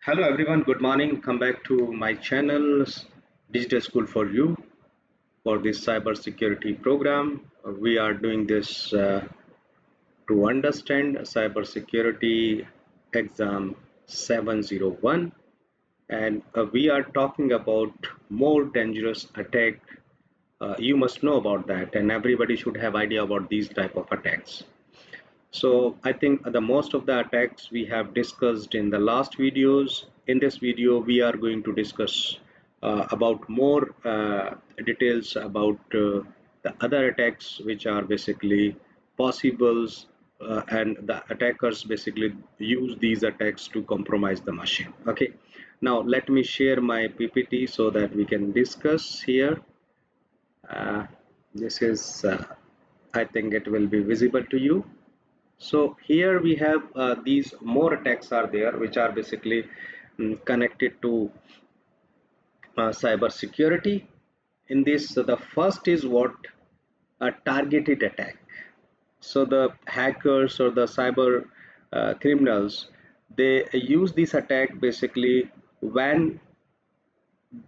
Hello everyone, good morning. Come back to my channel, Digital School for You, for this cybersecurity program. We are doing this to understand cybersecurity exam 701, and we are talking about more dangerous attack. You must know about that, and everybody should have idea about these type of attacks. So I think the most of the attacks we have discussed in the last videos. In this video, we are going to discuss about more details about the other attacks which are basically possibles, and the attackers basically use these attacks to compromise the machine. Okay, now let me share my PPT so that we can discuss here. This is I think it will be visible to you. So here we have these more attacks are there which are basically connected to cyber security. In this, the first is what? A targeted attack. So the hackers or the cyber criminals, they use this attack basically when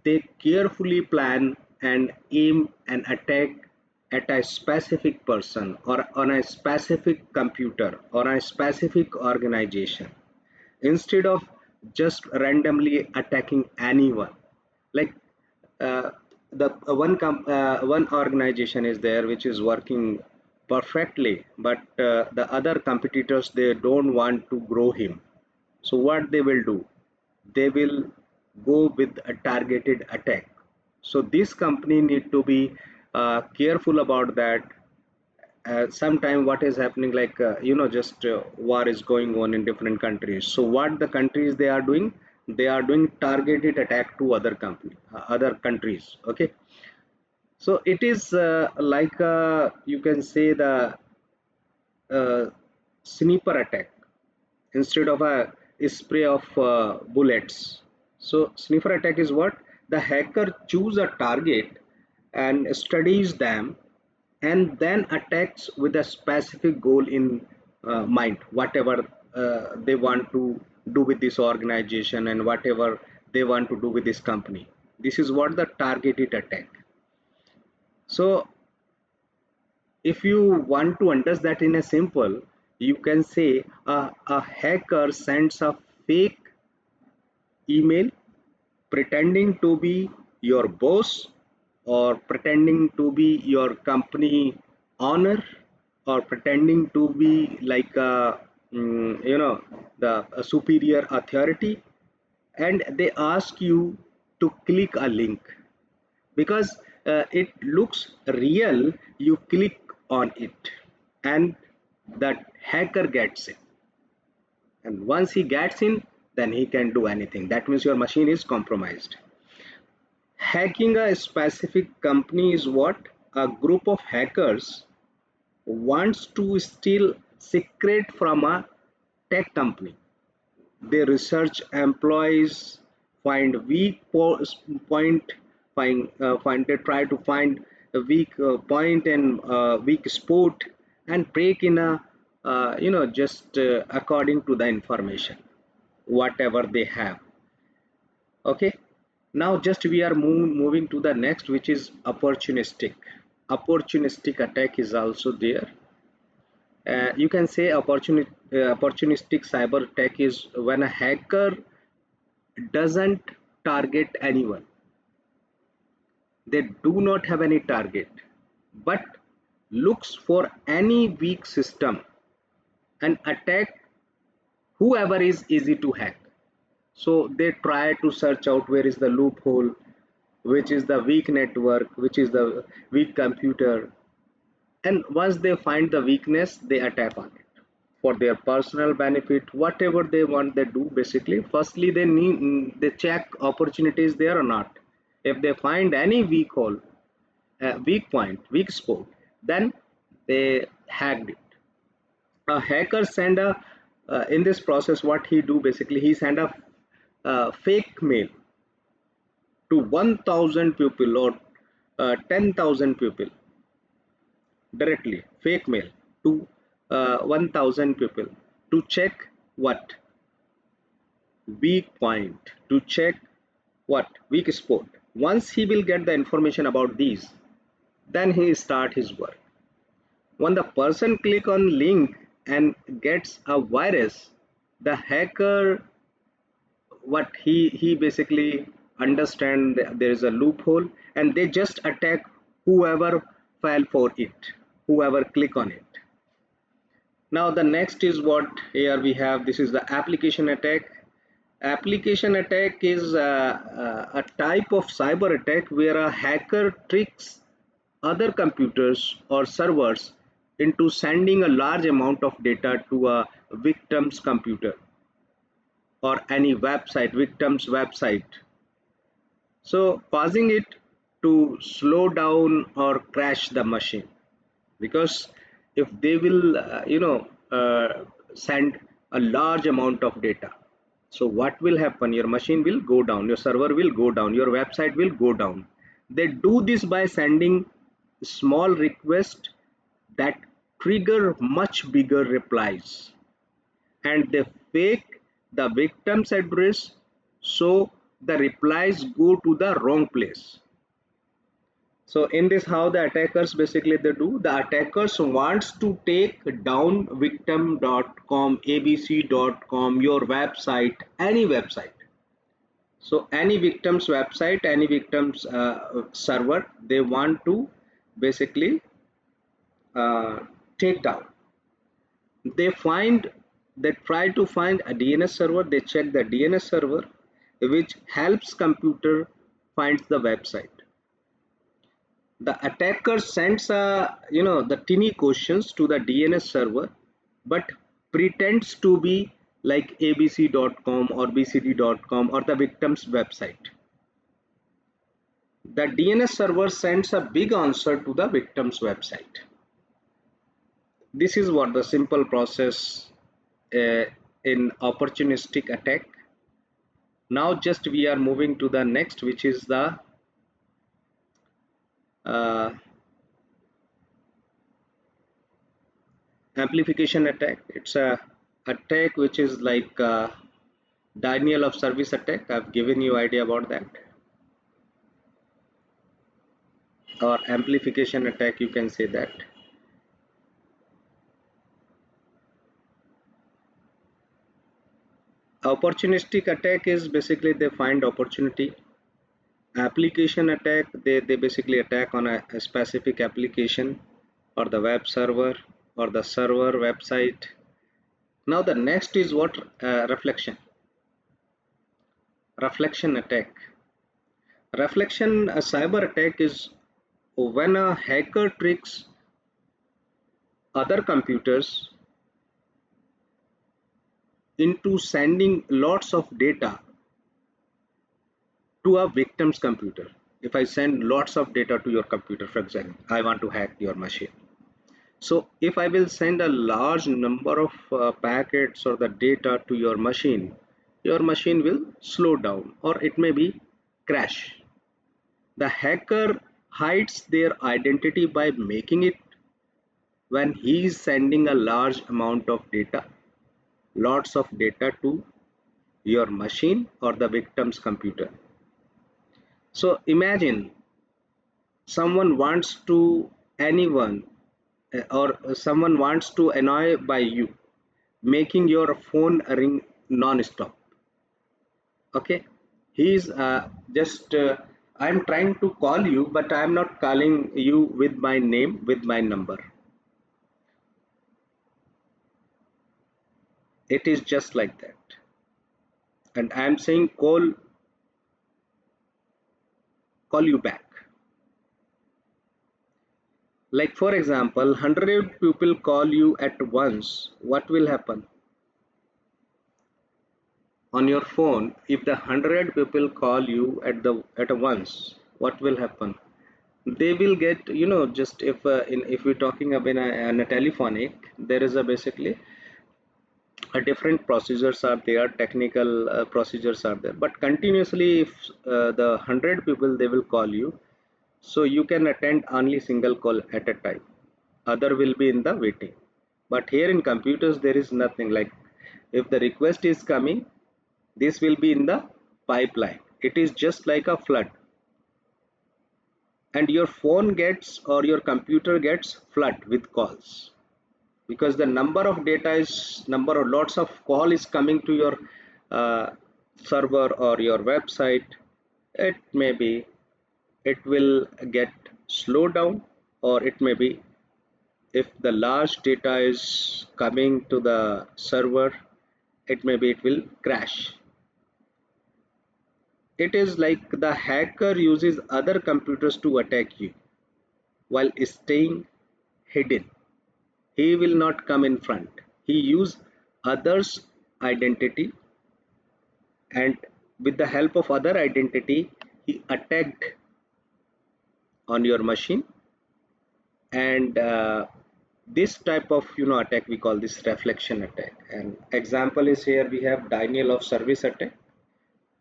they carefully plan and aim an attack at a specific person or on a specific computer or a specific organization, instead of just randomly attacking anyone. Like uh, the one organization is there which is working perfectly, but the other competitors, they don't want to grow him. So what they will do, they will go with a targeted attack. So this company need to be careful about that. Sometime what is happening, like just war is going on in different countries. So what the countries they are doing, they are doing targeted attack to other countries. Okay, so it is like you can say the uh, sniper attack instead of a spray of bullets. So sniffer attack is what? The hacker choose a target and studies them, and then attacks with a specific goal in mind, whatever they want to do with this organization and whatever they want to do with this company. This is what the targeted attack. So if you want to understand that in a simple, you can say a hacker sends a fake email pretending to be your boss or pretending to be your company owner or pretending to be like the a superior authority, and they ask you to click a link because it looks real. You click on it and that hacker gets it, and once he gets in, then he can do anything. That means your machine is compromised. Hacking a specific company is what? A group of hackers wants to steal secret from a tech company. They research employees, find weak point, find they try to find a weak point and weak spot, and break in a just according to the information whatever they have. Okay, now just we are moving to the next, which is opportunistic attack is also there. You can say opportunistic cyber attack is when a hacker doesn't target anyone. They do not have any target, but looks for any weak system and attack whoever is easy to hack. So they try to search out where is the loophole, which is the weak network, which is the weak computer, and once they find the weakness, they attack on it for their personal benefit. Whatever they want, they do. Basically, firstly they check opportunities there or not. If they find any weak hole, weak point, weak spot, then they hacked it. A hacker send a in this process, what he do basically, he send a fake mail to 1,000 people or 10,000 people directly. Fake mail to 1,000 people to check what? weak point, to check what weak spot. Once he will get the information about these, then he start his work. When the person click on link and gets a virus, the hacker, what he basically understand there is a loophole, and they just attack whoever fell for it, whoever click on it. Now the next is what here we have. This is the application attack. Application attack is a type of cyber attack where a hacker tricks other computers or servers into sending a large amount of data to a victim's computer or any website, victim's website, so causing it to slow down or crash the machine. Because if they will send a large amount of data, so what will happen? Your machine will go down, your server will go down, your website will go down. They do this by sending small requests that trigger much bigger replies, and they fake the victim's address, so the replies go to the wrong place. So in this, how the attackers basically they do, the attackers wants to take down victim.com, abc.com, your website, any website. So any victim's website, any victim's server, they want to basically uh, take down. They try to find a DNS server. They check the DNS server, which helps computer finds the website. The attacker sends the tiny questions to the DNS server, but pretends to be like abc.com or bcd.com or the victim's website. The DNS server sends a big answer to the victim's website. This is what the simple process uh, in opportunistic attack. Now just we are moving to the next, which is the uh, amplification attack. It's a attack which is like denial of service attack. I've given you idea about that. Or amplification attack, you can say that. Opportunistic attack is basically they find opportunity. Application attack, they basically attack on a specific application or the web server or the server website. Now the next is what reflection attack. Reflection cyber attack is when a hacker tricks other computers into sending lots of data to a victim's computer. If I send lots of data to your computer, for example, I want to hack your machine. So if I will send a large number of packets or the data to your machine will slow down or it may be crash. The hacker hides their identity by making it when he is sending a large amount of data, lots of data to your machine or the victim's computer. So imagine someone wants to anyone or someone wants to annoy by you, making your phone ring non-stop. Okay, he's just I'm trying to call you, but I'm not calling you with my name, with my number. It is just like that, and I'm saying call you back. Like for example, 100 people call you at once. What will happen on your phone? If the 100 people call you at once, what will happen? They will get, just if we're talking about in a telephonic, there is a basically a different procedures are there, technical procedures are there, but continuously if the 100 people they will call you, so you can attend only single call at a time, other will be in the waiting. But here in computers there is nothing like, if the request is coming, This will be in the pipeline. It is just like a flood, and your phone gets or your computer gets flood with calls, because the number of data is number of lots of call is coming to your uh, server or your website. It may be it will get slowed down, or it may be if the large data is coming to the server, it may be it will crash. It is like the hacker uses other computers to attack you while staying hidden. He will not come in front. He use others identity, and with the help of other identity he attacked on your machine. And this type of attack, we call this reflection attack. And example is here we have denial of service attack,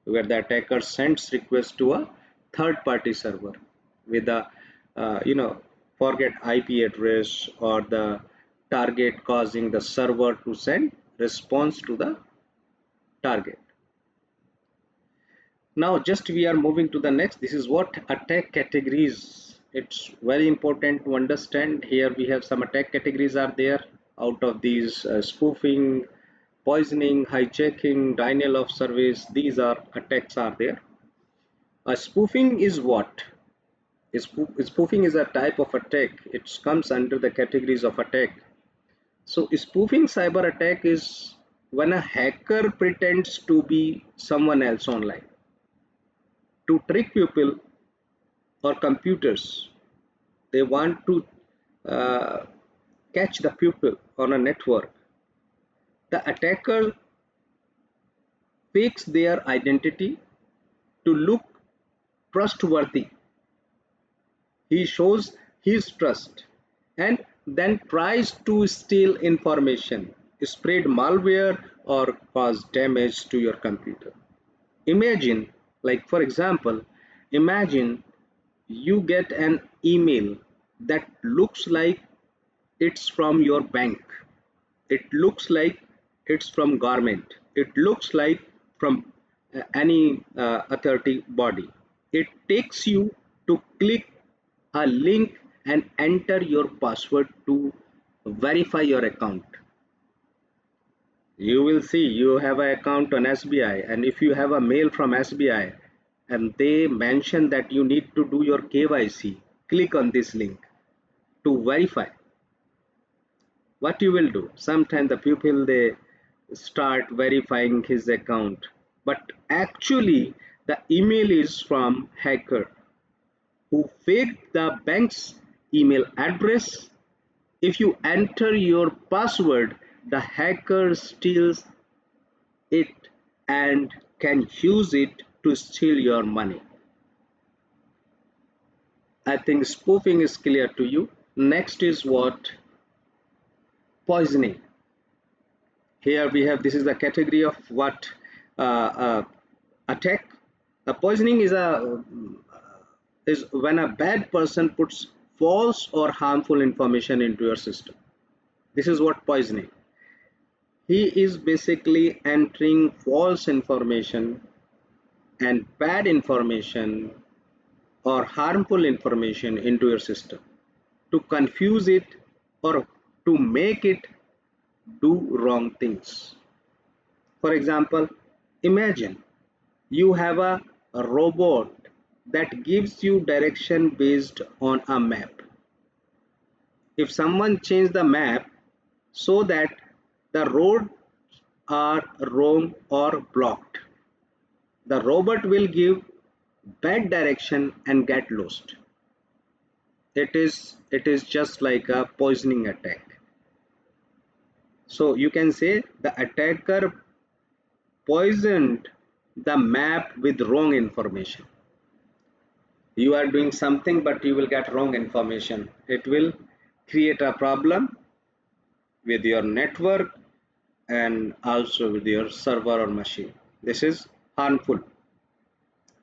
where the attacker sends request to a third party server with a forget IP address or the target, causing the server to send response to the target. Now just we are moving to the next. This is what attack categories. It's very important to understand. Here we have some attack categories are there. Out of these, spoofing, poisoning, hijacking, denial of service, these are attacks are there. Spoofing is what? Spoofing is a type of attack. It comes under the categories of attack. So spoofing cyber attack is when a hacker pretends to be someone else online to trick people or computers. They want to uh, catch the people on a network. The attacker fakes their identity to look trustworthy. He shows his trust and then tries to steal information, spread malware, or cause damage to your computer. Imagine, like for example, imagine you get an email that looks like it's from your bank. It looks like it's from government. It looks like from any authority body. It takes you to click a link and enter your password to verify your account. You will see you have an account on SBI, and if you have a mail from SBI and they mention that you need to do your KYC, click on this link to verify. What you will do? Sometimes the people they start verifying his account, but actually the email is from hacker who faked the bank's email address. If you enter your password, the hacker steals it and can use it to steal your money. I think spoofing is clear to you. Next is what? Poisoning. Here we have, this is the category of what attack. Poisoning is when a bad person puts false or harmful information into your system. This is what poisoning. He is basically entering false information and bad information or harmful information into your system to confuse it or to make it do wrong things. For example, imagine you have a robot that gives you direction based on a map. If someone changes the map so that the roads are wrong or blocked, the robot will give bad direction and get lost. It is just like a poisoning attack. So you can say the attacker poisoned the map with wrong information. You are doing something but you will get wrong information. It will create a problem with your network and also with your server or machine. This is harmful.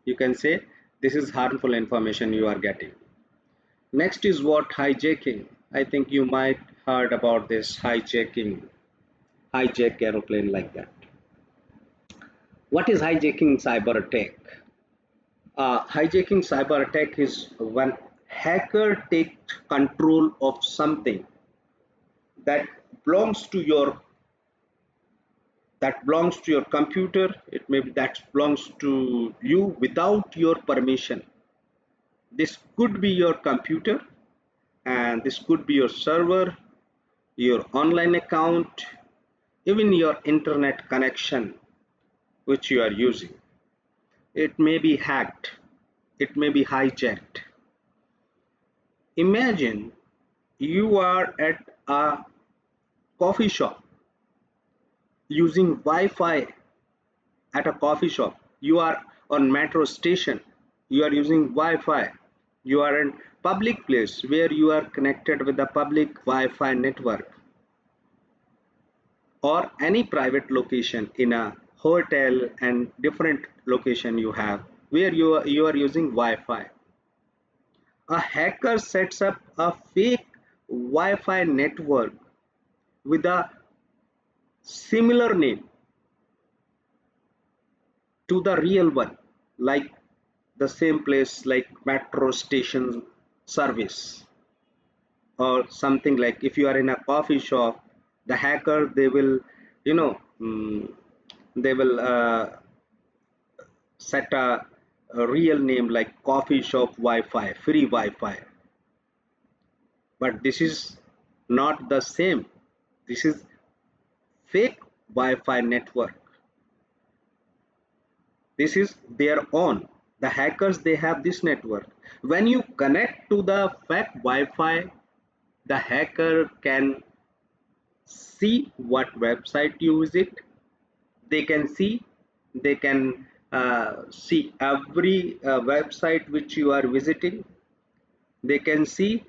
You can say this is harmful information you are getting. Next is what? Hijacking. I think you might heard about this hijacking, hijack aeroplane like that. What is hijacking cyber attack? Hijacking cyber attack is when hacker takes control of something that belongs to your computer. It may be that belongs to you without your permission. This could be your computer, and this could be your server, your online account, even your internet connection which you are using. It may be hacked, it may be hijacked. Imagine you are at a coffee shop using Wi-Fi at a coffee shop. You are on metro station. You are using Wi-Fi. You are in public place where you are connected with the public Wi-Fi network, or any private location in a hotel and different location you have where you are using Wi-Fi. A hacker sets up a fake Wi-Fi network with a similar name to the real one, like the same place, like metro station service or something. Like if you are in a coffee shop, the hacker, they will, you know, they will set a real name like coffee shop Wi-Fi, free Wi-Fi. But this is not the same. This is fake Wi-Fi network. This is their own. The hackers, they have this network. When you connect to the fake Wi-Fi, the hacker can see what website you visit. They can see every website which you are visiting. They can see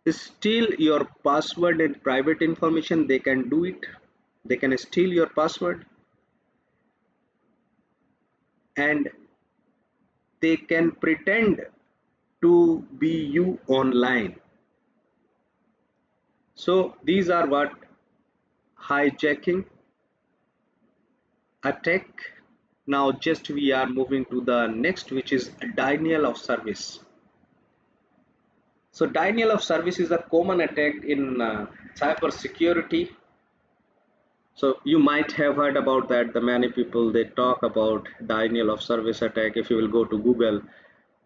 steal your password and private information. They can do it. They can steal your password, and they can pretend to be you online. So these are what hijacking attack. Now just we are moving to the next, which is denial of service. So denial of service is a common attack in cyber security. So you might have heard about that. The many people, they talk about denial of service attack. If you will go to Google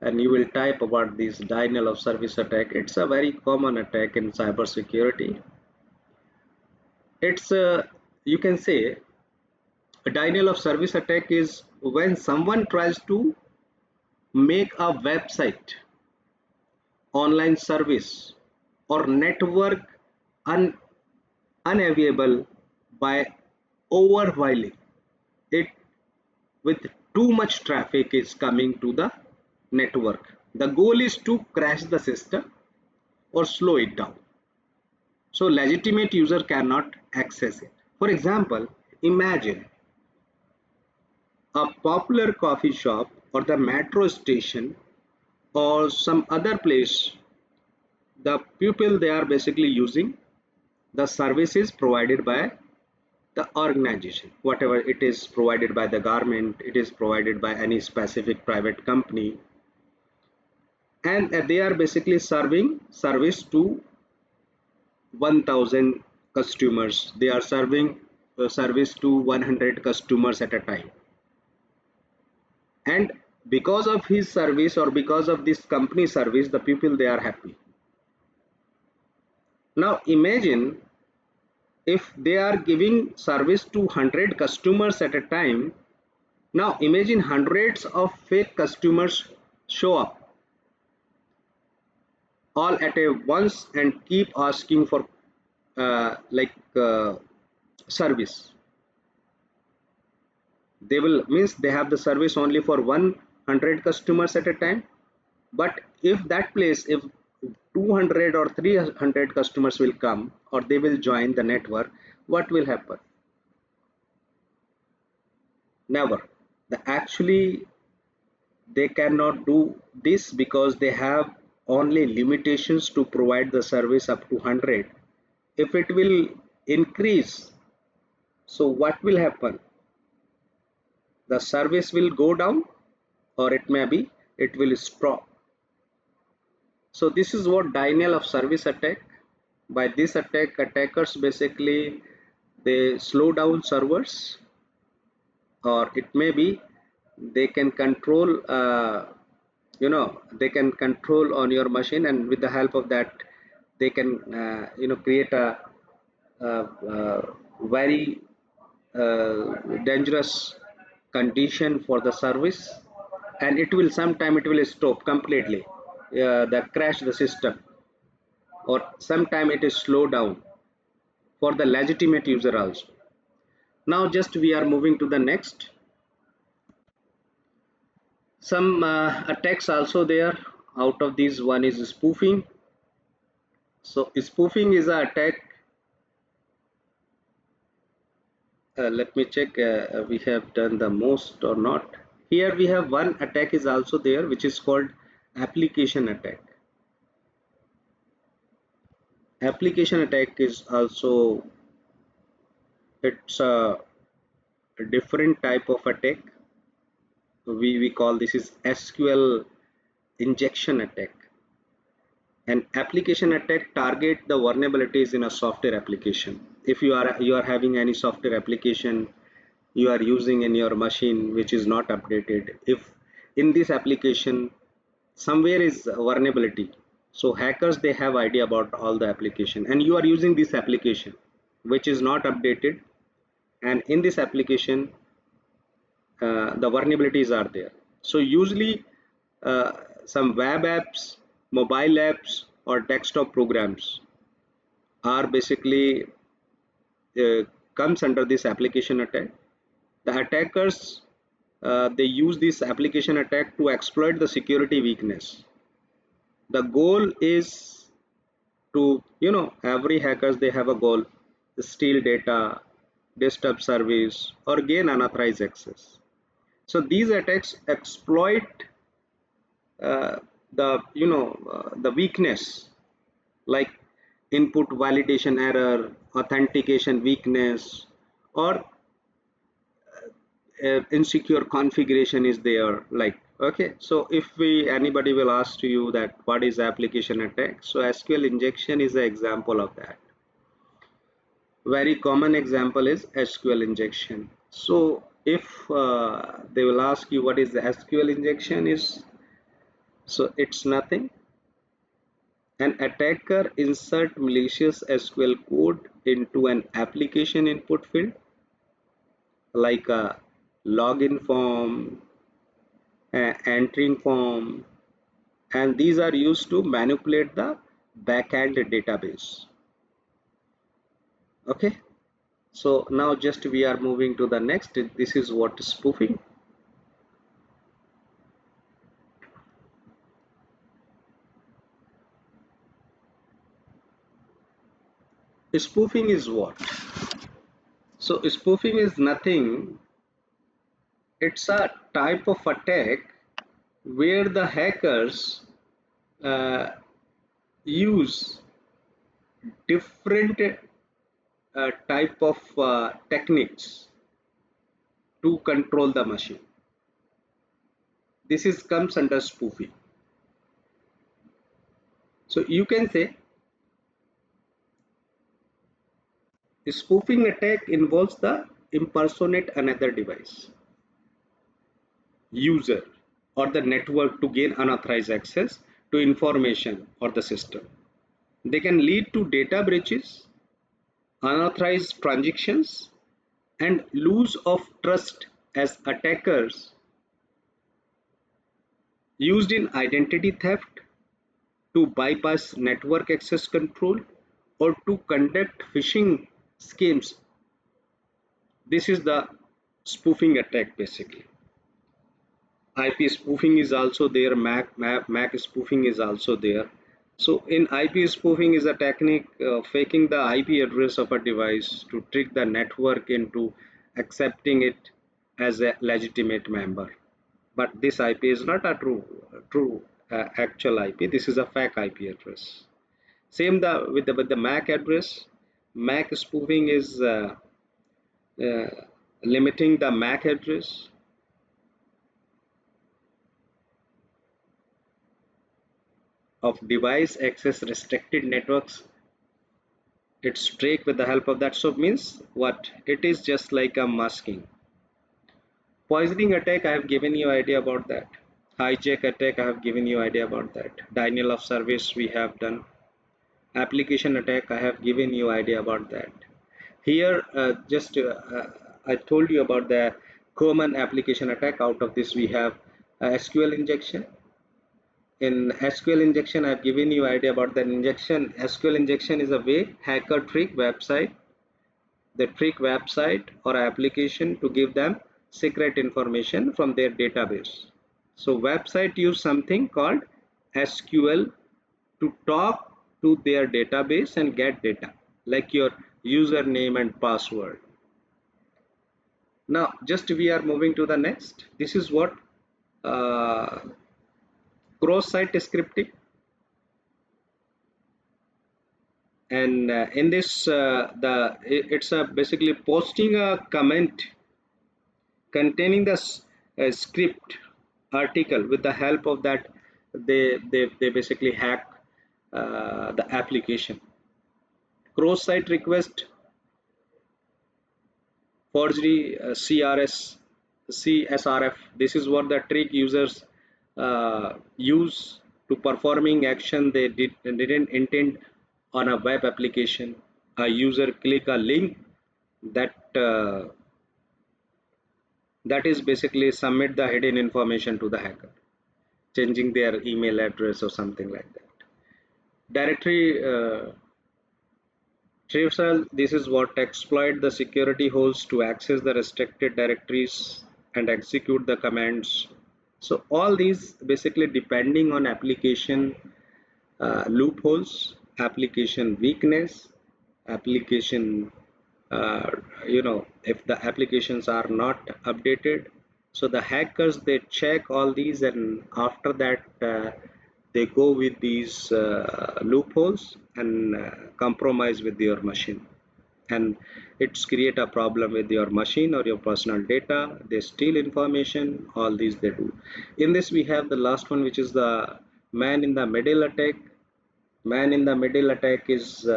and you will type about this denial of service attack, it's a very common attack in cyber security. It's you can say a denial of service attack is when someone tries to make a website, online service, or network un unavailable by overwhelming it with too much traffic is coming to the network. The goal is to crash the system or slow it down, so legitimate user cannot access it. For example, imagine a popular coffee shop or the metro station or some other place. The people, they are basically using the services provided by the organization, whatever it is, provided by the government, it is provided by any specific private company, and they are basically serving service to 1000 customers. They are serving service to 100 customers at a time, and because of his service or because of this company service, the people, they are happy. Now imagine if they are giving service to 100 customers at a time. Now imagine hundreds of fake customers show up all at a once and keep asking for service. They will means they have the service only for 100 customers at a time. But if that place, if 200 or 300 customers will come or they will join the network, what will happen? Never. Actually, they cannot do this because they have only limitations to provide the service up to 100. If it will increase, so what will happen? the service will go down, or it may be it will stop. So this is what denial of service attack. By this attack, attackers basically they slow down servers, or it may be they can control they can control on your machine, and with the help of that they can create a very dangerous condition for the service, and it will sometime it will stop completely, the crash the system, or sometime it is slow down for the legitimate user also. Now just we are moving to the next. Some attacks also there. Out of these, one is spoofing. So spoofing is an attack. Let me check we have done the most or not. Here we have one attack is also there, which is called application attack. Application attack is also, it's a different type of attack. We call this is SQL injection attack. An application attack target the vulnerabilities in a software application. If you are having any software application you are using in your machine which is not updated, if in this application somewhere is vulnerability, so hackers they have idea about all the application, and you are using this application which is not updated, and in this application the vulnerabilities are there. So usually uh, some web apps, mobile apps, or desktop programs are basically comes under this application attack. The attackers they use this application attack to exploit the security weakness. The goal is to, every hackers they have a goal: steal data, disturb service, or gain unauthorized access. So these attacks exploit the weakness, like input validation error, authentication weakness, or insecure configuration is there. Like, okay, so if we anybody will ask to you that what is application attack, so SQL injection is an example of that. Very common example is SQL injection. So if they will ask you what is the SQL injection is, so it's nothing. An attacker insert malicious SQL code into an application input field, like a login form, entering form, and these are used to manipulate the backend database. Okay, so now just we are moving to the next. This is what spoofing. Spoofing is what? So spoofing is nothing. It's a type of attack where the hackers uh, use different type of techniques to control the machine. This is comes under spoofing. So you can say spoofing attack involves the impersonate another device, user, or the network to gain unauthorized access to information or the system. They can lead to data breaches, unauthorized transactions, and loss of trust, as attackers used in identity theft, to bypass network access control, or to conduct phishing schemes. This is the spoofing attack basically. IP spoofing is also there, Mac spoofing is also there. So in IP spoofing is a technique faking the IP address of a device to trick the network into accepting it as a legitimate member. But this IP is not a true actual IP. This is a fake IP address. Same with the MAC address. MAC spoofing is limiting the MAC address. of device access restricted networks. It's trick with the help of that. So means what? It is just like a masking. Poisoning attack, I have given you idea about that. Hijack attack, I have given you idea about that. Denial of service, we have done. Application attack, I have given you idea about that. Here, just I told you about the common application attack. Out of this, we have SQL injection. In SQL injection, I've given you idea about that injection. SQL injection is a way hacker trick website, they trick website or application to give them secret information from their database. So website use something called SQL to talk to their database and get data like your username and password. Now just we are moving to the next. This is what uh, cross-site scripting, and in this it's basically posting a comment containing the script article. With the help of that, they basically hack the application. Cross-site request forgery, CSRF. This is what the trick users use to performing action didn't intend on a web application. A user click a link that that is basically submit the hidden information to the hacker, changing their email address or something like that. Directory traversal, this is what exploit the security holes to access the restricted directories and execute the commands. So all these basically depending on application loopholes, application weakness, application, uh, if the applications are not updated. So the hackers, they check all these, and after that they go with these loopholes and compromise with your machine, and it's create a problem with your machine or your personal data. They steal information, all these they do. In this we have the last one, which is the man in the middle attack. Man in the middle attack is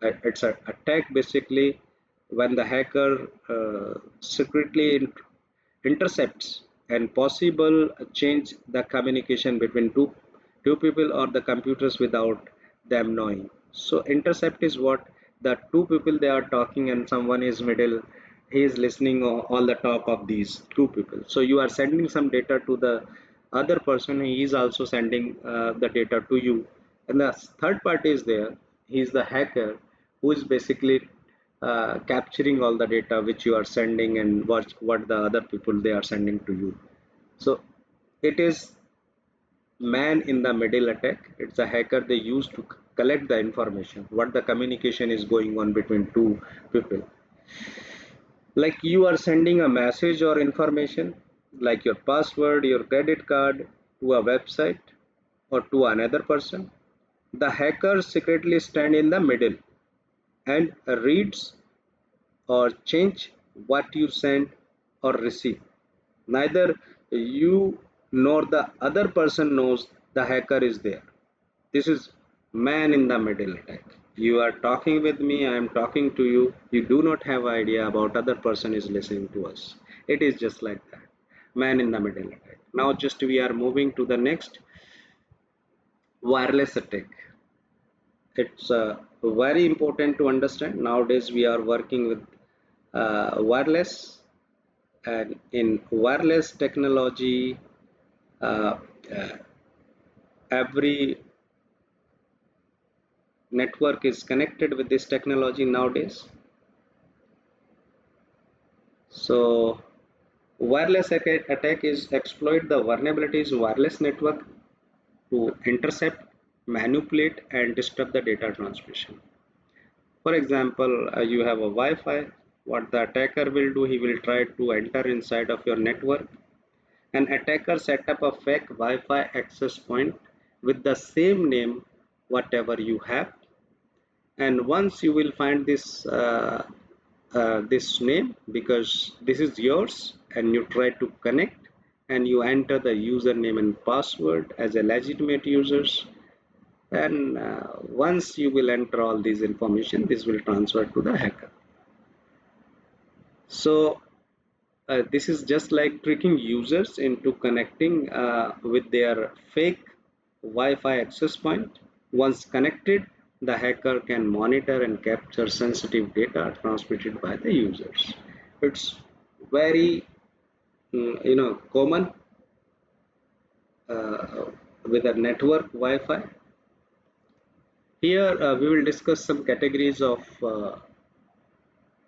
it's an attack basically when the hacker secretly intercepts and possible change the communication between two people or the computers without them knowing. So intercept is what the two people they are talking and someone is middle, he is listening all the talk of these two people. So you are sending some data to the other person, he is also sending the data to you, and the third party is there, he is the hacker who is basically capturing all the data which you are sending and what the other people they are sending to you. So it is man in the middle attack. It's a hacker they use to collect the information what the communication is going on between two people. Like you are sending a message or information like your password, your credit card to a website or to another person. The hackers secretly stand in the middle and reads or change what you send or receive. Neither you nor the other person knows the hacker is there. This is man in the middle attack. You are talking with me, I am talking to you. You do not have idea about other person is listening to us. It is just like that. Man in the middle attack. Now just we are moving to the next, wireless attack. It's very important to understand. Nowadays we are working with wireless, and in wireless technology uh, uh, every network is connected with this technology nowadays. So wireless attack is exploit the vulnerabilities wireless network to intercept, manipulate and disrupt the data transmission. For example, you have a Wi-Fi. What the attacker will do, he will try to enter inside of your network. An attacker set up a fake Wi-Fi access point with the same name whatever you have, and once you will find this name because this is yours, and you try to connect and you enter the username and password as a legitimate users, and once you will enter all these information, this will transfer to the hacker. So this is just like tricking users into connecting with their fake Wi-Fi access point. Once connected, the hacker can monitor and capture sensitive data transmitted by the users. It's very common uh, with a network Wi-Fi. Here we will discuss some categories of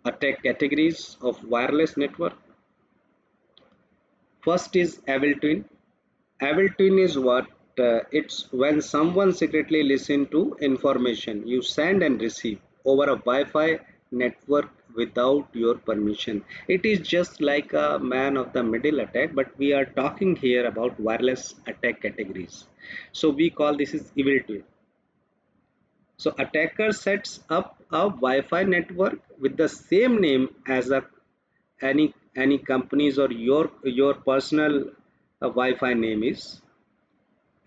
attack categories of wireless network. First is Evil Twin. Evil Twin is what? It's when someone secretly listens to information you send and receive over a Wi-Fi network without your permission. It is just like a man of the middle attack, but we are talking here about wireless attack categories. So we call this is Evil Twin. So attacker sets up a Wi-Fi network with the same name as a any companies or your personal Wi-Fi name is,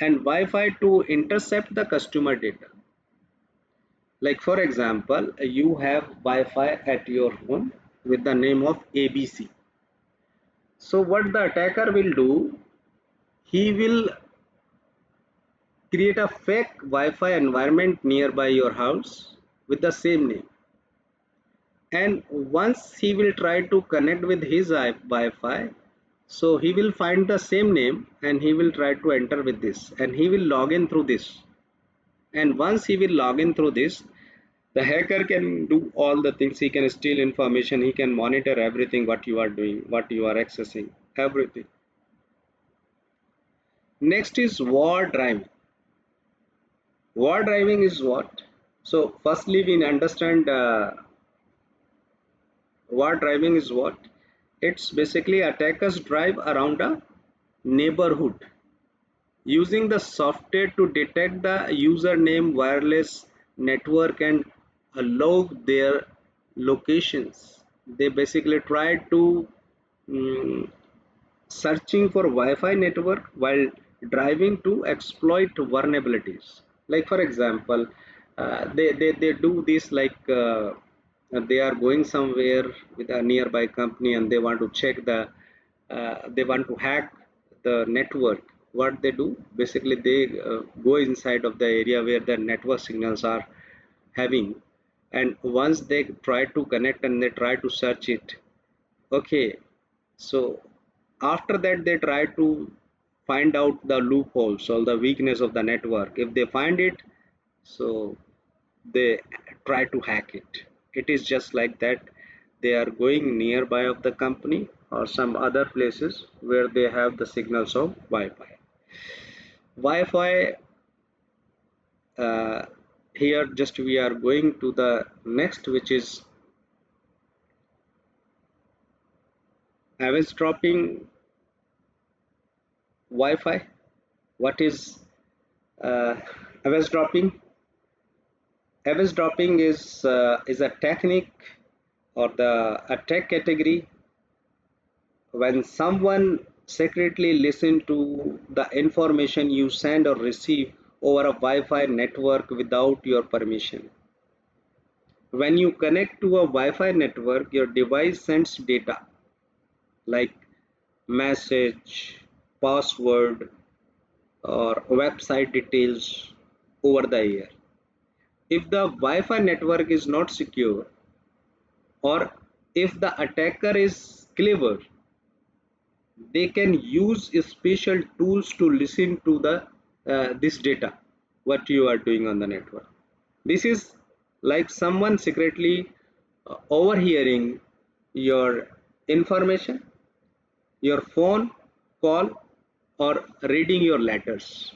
and Wi-Fi to intercept the customer data. Like for example, you have Wi-Fi at your home with the name of ABC. So what the attacker will do, he will create a fake Wi-Fi environment nearby your house with the same name. And once he will try to connect with his Wi-Fi, so he will find the same name and he will try to enter with this and he will log in through this. And once he will log in through this, the hacker can do all the things. He can steal information, he can monitor everything what you are doing, what you are accessing, everything. Next is war driving. War driving is what? So firstly we understand war driving is what? It's basically attackers drive around a neighborhood using the software to detect the username wireless network and log their locations. They basically try to mm, searching for Wi-Fi network while driving to exploit vulnerabilities. Like for example, they do this like they are going somewhere with a nearby company and they want to check they want to hack the network. What they do, basically they go inside of the area where the network signals are having, and once they try to connect and they try to search it. Okay, so after that they try to find out the loopholes or the weakness of the network. If they find it, so they try to hack it. It is just like that. They are going nearby of the company or some other places where they have the signals of Wi-Fi. Wi-Fi uh, here just we are going to the next, which is eavesdropping Wi-Fi. What is uh, eavesdropping? Eavesdropping is a technique or the attack category when someone secretly listen to the information you send or receive over a Wi-Fi network without your permission. When you connect to a Wi-Fi network, your device sends data like message, password, or website details over the air. If the Wi-Fi network is not secure, or if the attacker is clever, they can use special tools to listen to the this data what you are doing on the network. This is like someone secretly overhearing your information, your phone call, or reading your letters.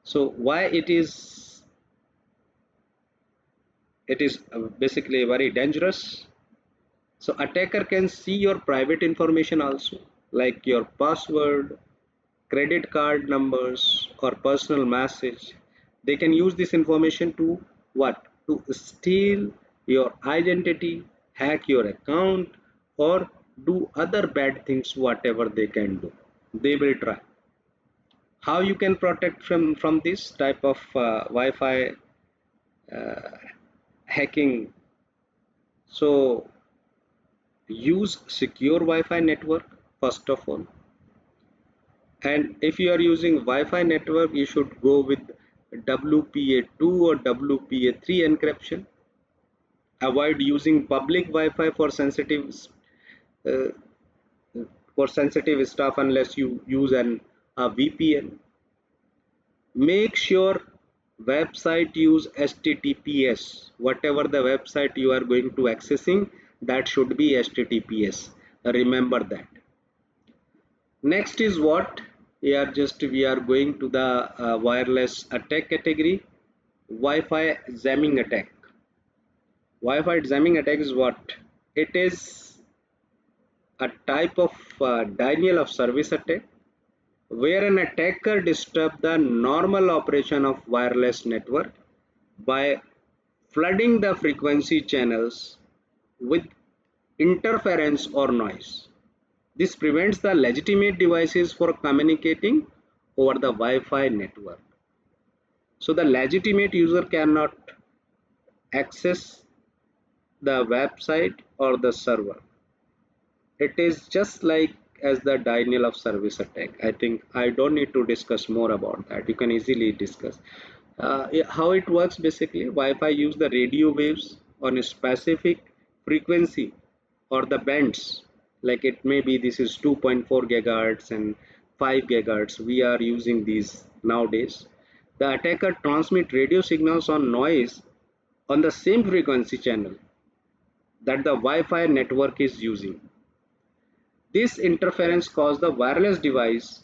So why it is basically very dangerous. So attacker can see your private information also, like your password, credit card numbers, or personal message. They can use this information to what? To steal your identity, hack your account, or do other bad things, whatever they can do. They will try. How you can protect from this type of Wi-Fi uh, hacking? So use secure Wi-Fi network first of all, and if you are using Wi-Fi network, you should go with WPA2 or WPA3 encryption. Avoid using public Wi-Fi uh, for sensitive stuff unless you use a VPN. Make sure website use HTTPS. Whatever the website you are going to accessing, that should be HTTPS. Remember that. Next is what we are going to the wireless attack category. Wi-Fi jamming attack. Wi-Fi jamming attack is what? It is a type of denial of service attack where an attacker disturbs the normal operation of wireless network by flooding the frequency channels with interference or noise. This prevents the legitimate devices from communicating over the Wi-Fi network. So the legitimate user cannot access the website or the server. It is just like as the denial of service attack. I think I don't need to discuss more about that. You can easily discuss how it works. Basically, Wi-Fi use the radio waves on a specific frequency or the bands, like it may be this is 2.4 gigahertz and 5 gigahertz. We are using these nowadays. The attacker transmit radio signals on noise on the same frequency channel that the Wi-Fi network is using. This interference caused the wireless device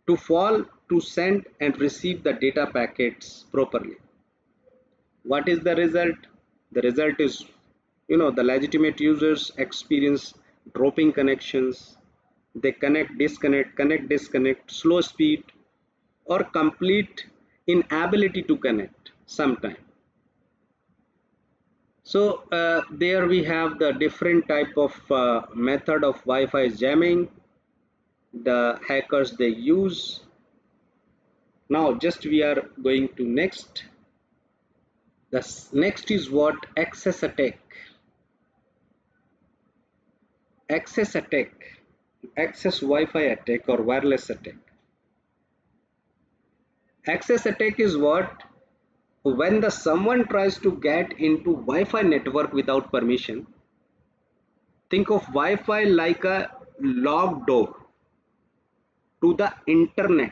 to fall to send and receive the data packets properly. What is the result? The result is, the legitimate users experience dropping connections. They connect, disconnect, slow speed, or complete inability to connect sometime. So there we have the different type of method of Wi-Fi jamming the hackers they use. Now just we are going to next. The next is what? Access attack, access Wi-Fi attack or wireless attack. Access attack is what? When the someone tries to get into Wi-Fi network without permission. Think of Wi-Fi like a locked door to the internet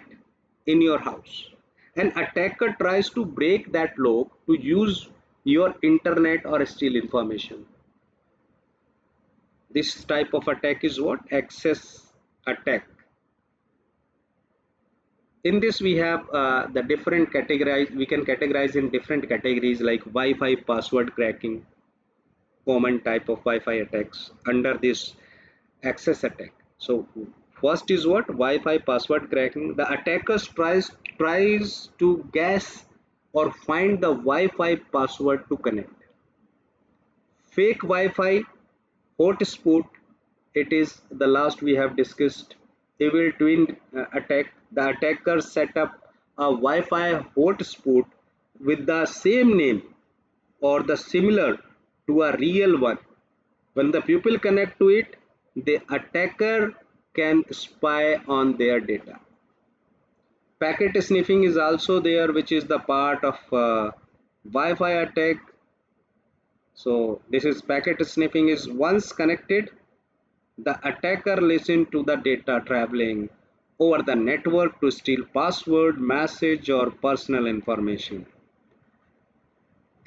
in your house. An attacker tries to break that lock to use your internet or steal information. This type of attack is what? Access attack. In this we have the different categorize. We can categorize in different categories like Wi-Fi password cracking, common type of Wi-Fi attacks under this access attack. So first is what? Wi-Fi password cracking. The attacker tries to guess or find the Wi-Fi password to connect. Fake Wi-Fi hotspot. It is the last we have discussed. Evil twin attack. The attacker set up a Wi-Fi hotspot with the same name or the similar to a real one. When the people connect to it, the attacker can spy on their data. Packet sniffing is also there, which is the part of Wi-Fi attack. So this is packet sniffing is once connected, the attacker listens to the data traveling over the network to steal password, message or personal information.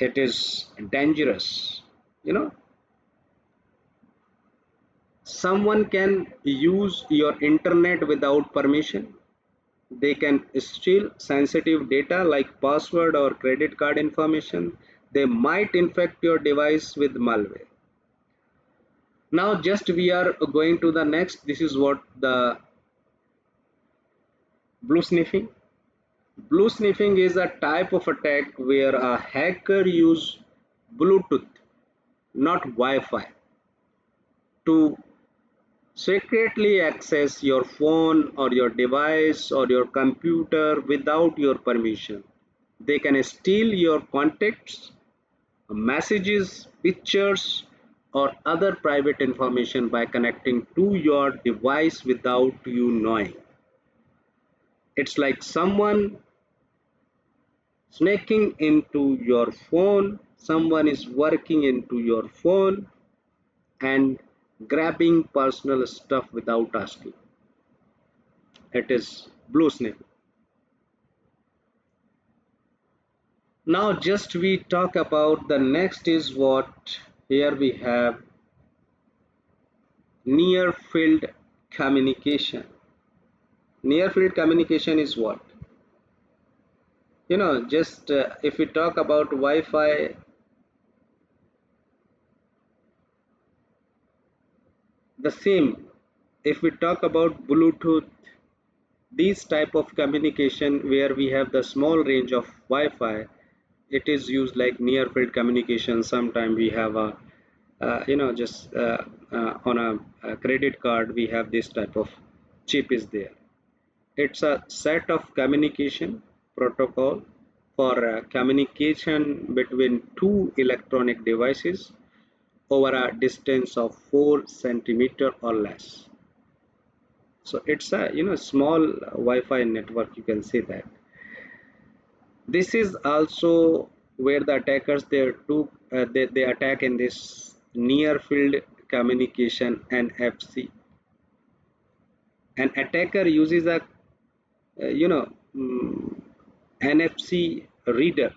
It is dangerous. You know, someone can use your internet without permission. They can steal sensitive data like password or credit card information. They might infect your device with malware. Now just we are going to the next. This is what the blue sniffing. Blue sniffing is a type of attack where a hacker use Bluetooth, not Wi-Fi, to secretly access your phone or your device or your computer without your permission. They can steal your contacts, messages, pictures, or other private information by connecting to your device without you knowing. It's like someone snaking into your phone, someone is working into your phone and grabbing personal stuff without asking. It is blue snake. Now just we talk about the next is what here we have near field communication. Near field communication is what? Just if we talk about Wi-Fi, the same. If we talk about Bluetooth, these type of communication where we have the small range of Wi-Fi, it is used like near field communication. Sometimes we have a just on a credit card we have this type of chip is there. It's a set of communication protocol for communication between two electronic devices over a distance of 4 centimeter or less. So it's a small Wi-Fi network, you can say that. This is also where the attackers they attack in this near field communication NFC. An attacker uses a uh, you know mm, NFC reader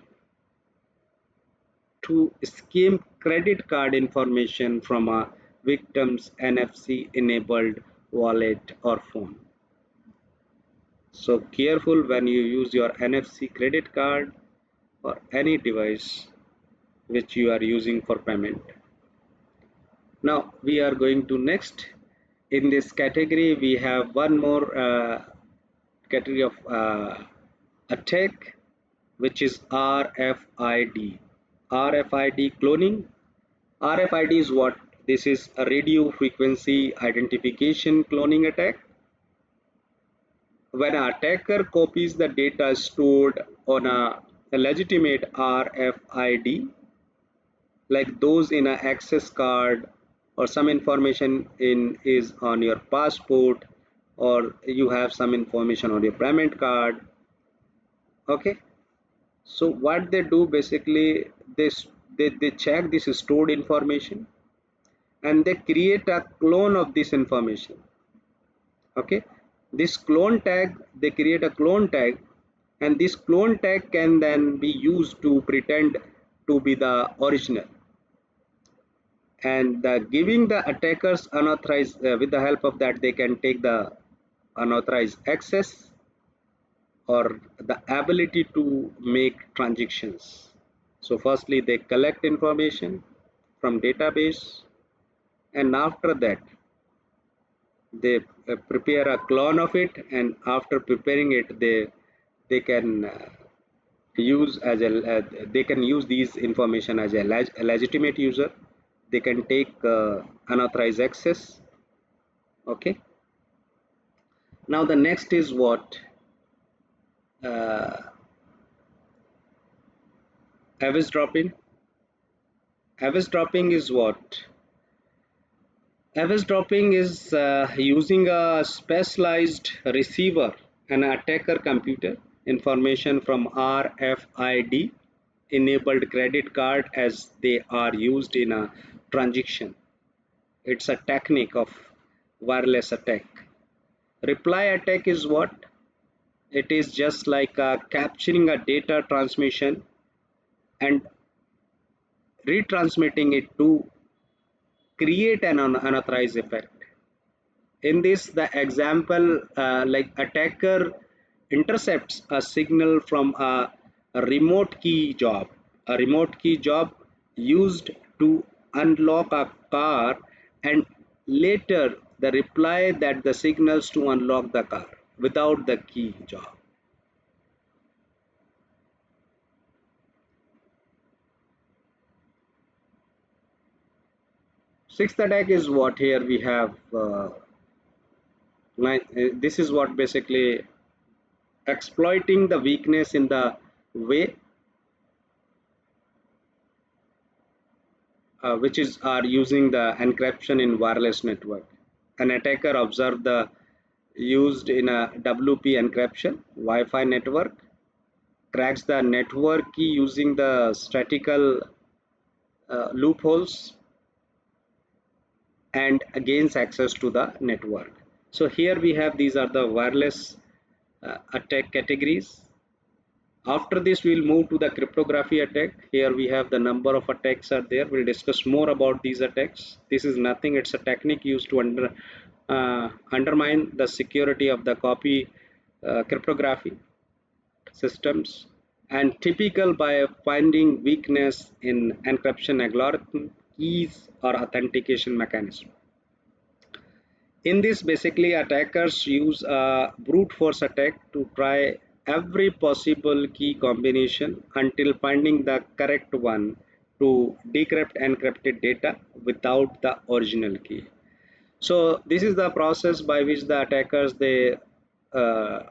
to skim credit card information from a victim's NFC enabled wallet or phone. So careful when you use your NFC credit card or any device which you are using for payment. Now we are going to next. In this category we have one more category of attack, which is RFID. RFID cloning. RFID is what? This is a radio frequency identification cloning attack. When an attacker copies the data stored on a legitimate RFID, like those in an access card, or some information in is on your passport, or you have some information on your payment card. Okay, so what they do basically, they check this stored information and they create a clone of this information. Okay, this clone tag, they create a clone tag, and this clone tag can then be used to pretend to be the original, and giving the attackers unauthorized with the help of that they can take the unauthorized access or the ability to make transactions. So firstly they collect information from database, and after that they prepare a clone of it, and after preparing it they can use as a they can use these information as a legitimate user. They can take unauthorized access. Okay, now the next is what uh, eavesdropping. Eavesdropping is what? Eavesdropping is using a specialized receiver and attacker computer information from RFID enabled credit card as they are used in a transaction. It's a technique of wireless attack. Reply attack is what? It is just like capturing a data transmission and retransmitting it to create an unauthorized effect. In this, the example like attacker intercepts a signal from a remote key job. A remote key job used to unlock a car, and later the reply that the signals to unlock the car without the key job. Sixth attack is what here we have. This is what basically exploiting the weakness in the way which is are using the encryption in wireless network. An attacker observed the used in a WP encryption Wi-Fi network, cracks the network key using the statistical loopholes, and gains access to the network. So here we have, these are the wireless attack categories. After this, we'll move to the cryptography attack. Here we have the number of attacks are there. We'll discuss more about these attacks. This is nothing. It's a technique used to undermine the security of the copy cryptography systems, and typical by finding weakness in encryption algorithm, keys, or authentication mechanism. In this, basically, attackers use a brute force attack to try every possible key combination until finding the correct one to decrypt encrypted data without the original key. So this is the process by which the attackers they uh,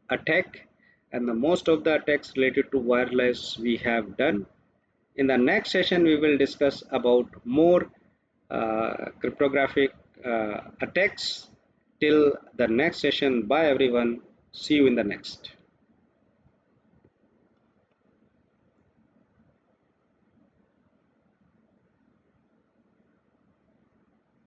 attack, and the most of the attacks related to wireless we have done. In the next session, we will discuss about more cryptographic attacks. Till the next session, bye everyone. See you in the next.